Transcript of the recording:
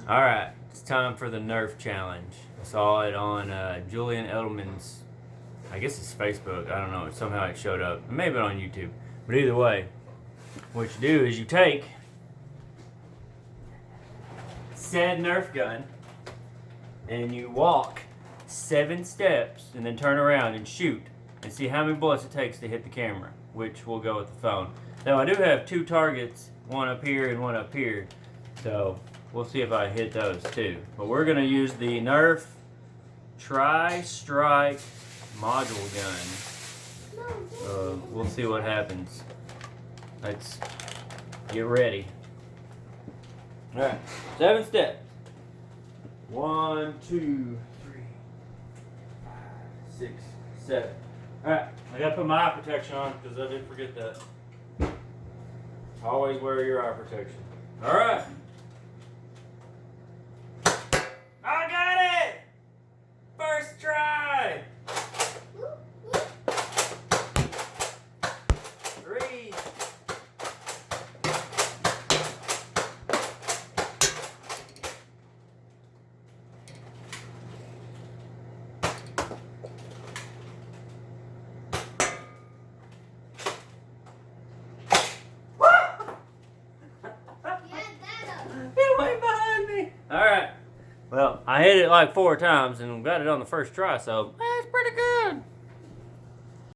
Alright, it's time for the Nerf challenge. I saw it on Julian Edelman's, I guess it's Facebook. I don't know. Somehow it showed up. It may have been on YouTube. But either way, what you do is you take said Nerf gun and you walk 7 steps and then turn around and shoot and see how many bullets it takes to hit the camera, which will go with the phone. Now I do have 2 targets, one up here and one up here, so we'll see if I hit those too. But we're going to use the Nerf Tri-Strike module gun. We'll see what happens. Let's get ready. Alright, 7 steps. 1, 2, 3, 5, 6, 7. Alright, I gotta put my eye protection on because I did forget that. Always wear your eye protection. Alright. I got it! First try! 3. It went behind me. Alright. Well, I hit it like 4 times and got it on the first try, so